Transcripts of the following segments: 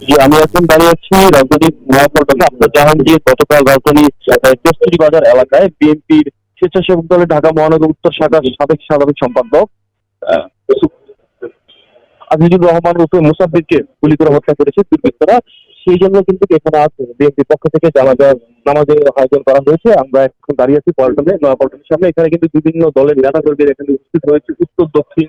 জি, আমি এখন দাঁড়িয়ে আছি রাজধানীর মহাপল্টনে। আপনারা জানেন যে গতকাল রাজধানীর কস্তুরী বাজার এলাকায় বিএনপির স্বেচ্ছাসেবক দলের ঢাকা মহানগর উত্তর শাখার সাবেক সাধারণ সম্পাদক আহ, আজিজুর রহমান ওরফে মুসাফিরকে গুলি করে হত্যা করেছে দুর্বৃত্তরা। সেই জন্য কিন্তু এখানে আছে বিএনপির পক্ষ থেকে জানাজার নামাজের আয়োজন করা হয়েছে। আমরা এখন দাঁড়িয়ে আছি পল্টনে, নয়াপল্টনের সামনে। এখানে কিন্তু বিভিন্ন দলের নেতা কর্মীরা এখানে উপস্থিত হয়েছে। উত্তর দক্ষিণ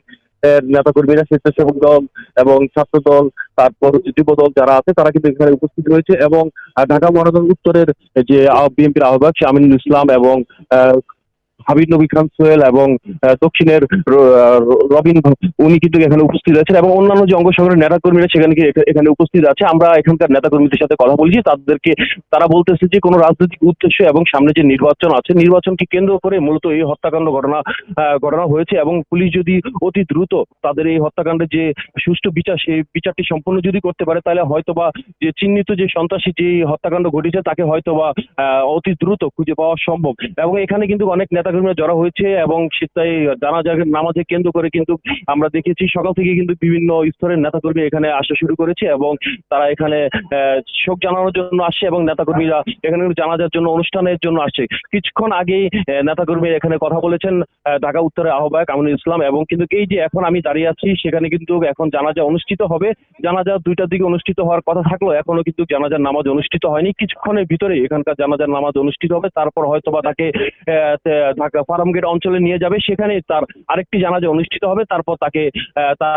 নেতা কর্মীরা, স্বেচ্ছাসেবক দল এবং ছাত্র দল, তারপর হচ্ছে যুব দল যারা আছে তারা কিন্তু এখানে উপস্থিত হয়েছে। এবং ঢাকা মহানগর উত্তরের যে বিএনপির আহ্বায়ক আমিনুল ইসলাম এবং আহ, হাবিব নবী খান সোহেল এবং দক্ষিণের রবিন উনি কিন্তু এখানে উপস্থিত আছেন এবং অন্যান্য যে অঙ্গ সংগঠনের নেতা কর্মীরা সেখানে এখানে উপস্থিত আছে। আমরা এখানকার নেতা কর্মীদের সাথে কথা বলছি, তাদেরকে তারা বলতেছে যে কোনো রাজনৈতিক উদ্দেশ্য এবং সামনে যে নির্বাচন আছে নির্বাচনকে কেন্দ্র করে মূলত এই হত্যাকাণ্ড ঘটনা হয়েছে এবং পুলিশ যদি অতি দ্রুত তাদের এই হত্যাকাণ্ডের যে সুষ্ঠু বিচার সেই বিচারটি সম্পন্ন যদি করতে পারে তাহলে হয়তোবা যে চিহ্নিত যে সন্ত্রাসী যে হত্যাকাণ্ড ঘটেছে তাকে হয়তোবা অতি দ্রুত খুঁজে পাওয়া সম্ভব। এবং এখানে কিন্তু অনেক নেতাকর্মীরা জড়ো হয়েছে এবং তাই জানাজার নামাজে কেন্দ্র করে কিন্তু আমরা দেখেছি সকাল থেকে কিন্তু বিভিন্ন স্তরের নেতাকর্মী এখানে আসা শুরু করেছে এবং তারা এখানে শোক জানানোর জন্য আসছে এবং নেতাকর্মীরা এখানে কিন্তু জানাজার জন্য অনুষ্ঠানের জন্য আসছে। কিছুক্ষণ আগেই নেতাকর্মী এখানে কথা বলেছেন ঢাকা উত্তরের আহ্বায়ক আমিনুল ইসলাম। এবং কিন্তু এই যে এখন আমি দাঁড়িয়ে আছি সেখানে কিন্তু এখন জানাজা অনুষ্ঠিত হবে। জানাজা 2টার দিকে অনুষ্ঠিত হওয়ার কথা থাকলেও এখনো কিন্তু জানাজার নামাজ অনুষ্ঠিত হয়নি। কিছুক্ষণের ভিতরে এখানকার জানাজার নামাজ অনুষ্ঠিত হবে, তারপর হয়তোবা তাকে ঢাকা ফার্মগেট অঞ্চলে নিয়ে যাবে, সেখানে তার আরেকটি জানাজা অনুষ্ঠিত হবে, তারপর তাকে তার